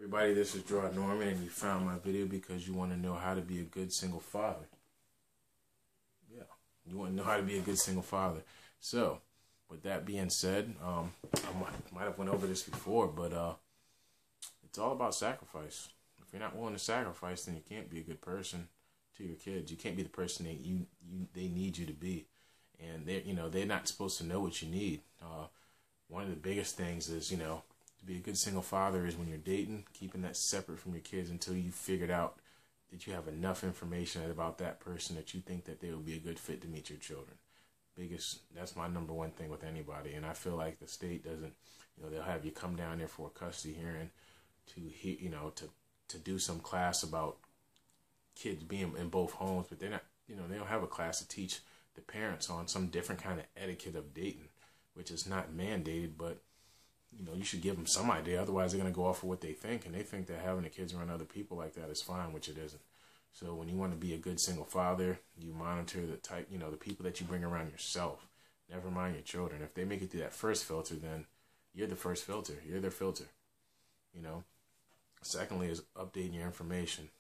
Everybody, this is Draw Norman, and you found my video because you want to know how to be a good single father. Yeah, you want to know how to be a good single father. So, with that being said, I might have went over this before, but it's all about sacrifice. If you're not willing to sacrifice, then you can't be a good person to your kids. You can't be the person they need you to be, and they're not supposed to know what you need. One of the biggest things is to be a good single father is when you're dating, keeping that separate from your kids until you figured out that you have enough information about that person that you think that they will be a good fit to meet your children. That's my number one thing with anybody, and I feel like the state doesn't. They'll have you come down there for a custody hearing to do some class about kids being in both homes, but they're not. They don't have a class to teach the parents on some different kind of etiquette of dating, which is not mandated, but you should give them some idea. Otherwise, they're going to go off of what they think, and they think that having the kids around other people like that is fine, which it isn't. So when you want to be a good single father, you monitor the type, the people that you bring around yourself. Never mind your children. If they make it through that first filter, then you're the first filter. You're their filter. Secondly is updating your information.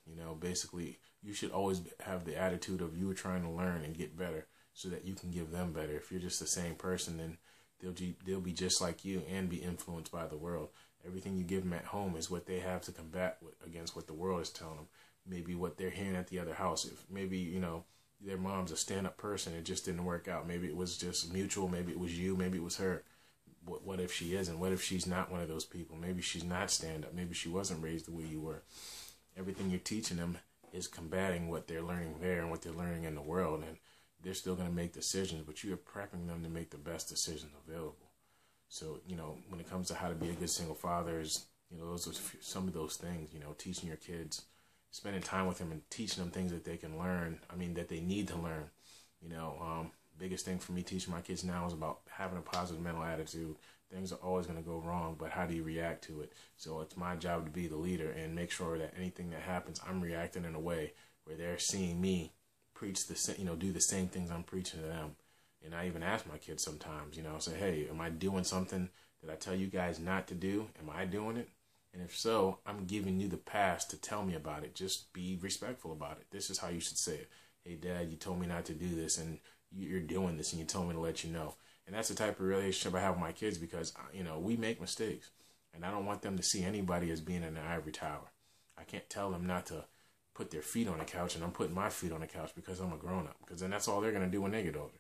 Basically, you should always have the attitude of you are trying to learn and get better so that you can give them better. If you're just the same person, then they'll be just like you and be influenced by the world. Everything you give them at home is what they have to combat against what the world is telling them. Maybe what they're hearing at the other house. If maybe, their mom's a stand-up person, it just didn't work out. Maybe it was just mutual. Maybe it was you. Maybe it was her. What if she isn't? What if she's not one of those people? Maybe she's not stand-up. Maybe she wasn't raised the way you were. Everything you're teaching them is combating what they're learning there and what they're learning in the world. And they're still going to make decisions, but you are prepping them to make the best decisions available. So, when it comes to how to be a good single father, those are some of those things, teaching your kids, spending time with them and teaching them things that they can learn, that they need to learn. Biggest thing for me teaching my kids now is about having a positive mental attitude. Things are always going to go wrong, but how do you react to it? So it's my job to be the leader and make sure that anything that happens, I'm reacting in a way where they're seeing me preach do the same things I'm preaching to them. And I even ask my kids sometimes, say, hey, am I doing something that I tell you guys not to do? Am I doing it? And if so, I'm giving you the pass to tell me about it. Just be respectful about it. This is how you should say it. Hey, Dad, you told me not to do this, and you're doing this, and you told me to let you know. And that's the type of relationship I have with my kids because, we make mistakes. And I don't want them to see anybody as being in an ivory tower. I can't tell them not to put their feet on the couch, and I'm putting my feet on the couch because I'm a grown-up. Because then that's all they're going to do when they get older.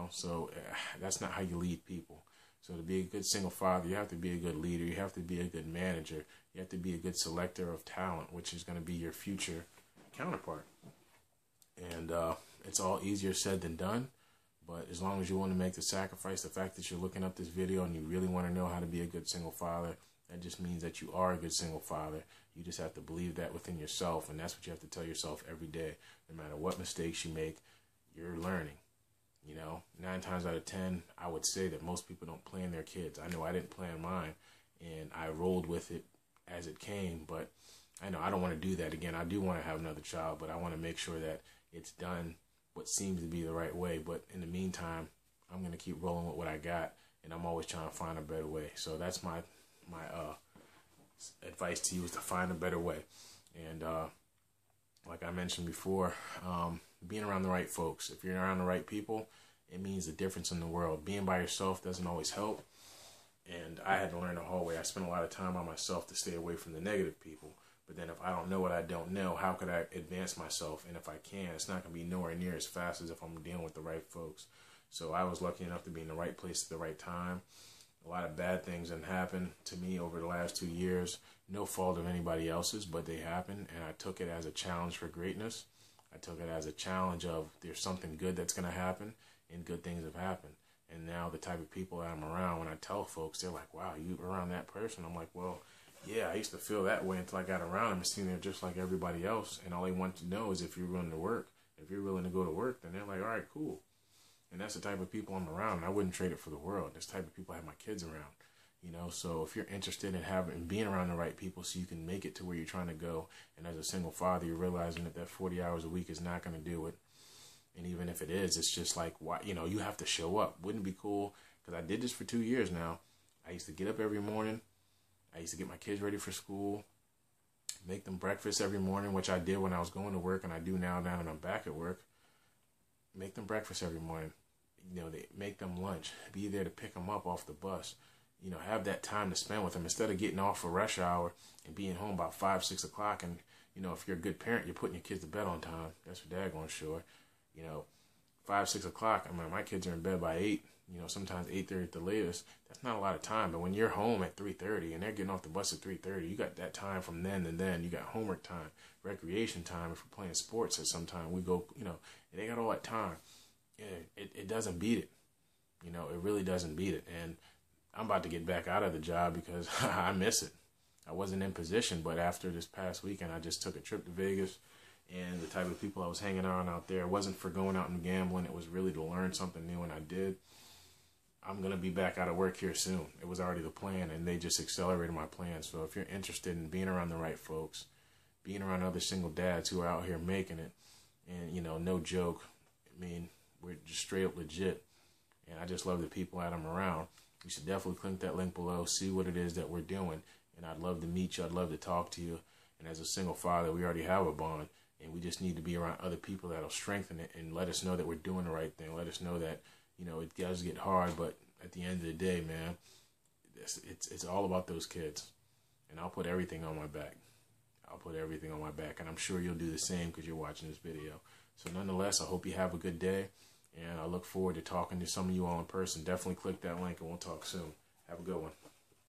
So that's not how you lead people. So to be a good single father, you have to be a good leader. You have to be a good manager. You have to be a good selector of talent, which is going to be your future counterpart. And it's all easier said than done. But as long as you want to make the sacrifice, the fact that you're looking up this video and you really want to know how to be a good single father, that just means that you are a good single father. You just have to believe that within yourself, and that's what you have to tell yourself every day. No matter what mistakes you make, you're learning. 9 times out of 10, I would say that most people don't plan their kids. I know I didn't plan mine, and I rolled with it as it came, but I know I don't want to do that again. I do want to have another child, but I want to make sure that it's done what seems to be the right way. But in the meantime, I'm going to keep rolling with what I got, and I'm always trying to find a better way. So that's my advice to you is to find a better way. And like I mentioned before, being around the right folks. If you're around the right people, it means the difference in the world. Being by yourself doesn't always help. And I had to learn the hard way. I spent a lot of time on myself to stay away from the negative people. But then if I don't know what I don't know, how could I advance myself? And if I can, it's not going to be nowhere near as fast as if I'm dealing with the right folks. So I was lucky enough to be in the right place at the right time. A lot of bad things didn't happen to me over the last 2 years. No fault of anybody else's, but they happened. And I took it as a challenge for greatness. I took it as a challenge of there's something good that's going to happen, and good things have happened. And now the type of people that I'm around, when I tell folks, they're like, wow, you around that person? I'm like, well, yeah, I used to feel that way until I got around them and seen they're just like everybody else. And all they want to know is if you're willing to work. If you're willing to go to work, then they're like, all right, cool. And that's the type of people I'm around, and I wouldn't trade it for the world. This type of people I have my kids around. So if you're interested in being around the right people so you can make it to where you're trying to go, and as a single father, you're realizing that 40 hours a week is not going to do it. And even if it is, it's just like, why, you have to show up. Wouldn't it be cool? Because I did this for 2 years now. I used to get up every morning. I used to get my kids ready for school, make them breakfast every morning, which I did when I was going to work, and I do now that I'm back at work. Make them breakfast every morning. They make them lunch. Be there to pick them up off the bus. Have that time to spend with them instead of getting off for rush hour and being home about 5, 6 o'clock. And, if you're a good parent, you're putting your kids to bed on time. That's for daggone sure. 5, 6 o'clock, my kids are in bed by 8, sometimes 8:30 at the latest. That's not a lot of time. But when you're home at 3:30 and they're getting off the bus at 3:30, you got that time from then and then. You got homework time, recreation time. If we're playing sports at some time, we go, they got all that time. It doesn't beat it. It really doesn't beat it. And I'm about to get back out of the job because I miss it. I wasn't in position, but after this past weekend, I just took a trip to Vegas. And the type of people I was hanging around out there wasn't for going out and gambling. It was really to learn something new, and I did. I'm going to be back out of work here soon. It was already the plan, and they just accelerated my plan. So if you're interested in being around the right folks, being around other single dads who are out here making it, and, no joke, we're just straight up legit. And I just love the people that I'm around. You should definitely click that link below, see what it is that we're doing. And I'd love to meet you. I'd love to talk to you. And as a single father, we already have a bond. And we just need to be around other people that'll strengthen it and let us know that we're doing the right thing. Let us know that, it does get hard. But at the end of the day, man, it's all about those kids. And I'll put everything on my back. I'll put everything on my back. And I'm sure you'll do the same because you're watching this video. So nonetheless, I hope you have a good day. And I look forward to talking to some of you all in person. Definitely click that link and we'll talk soon. Have a good one.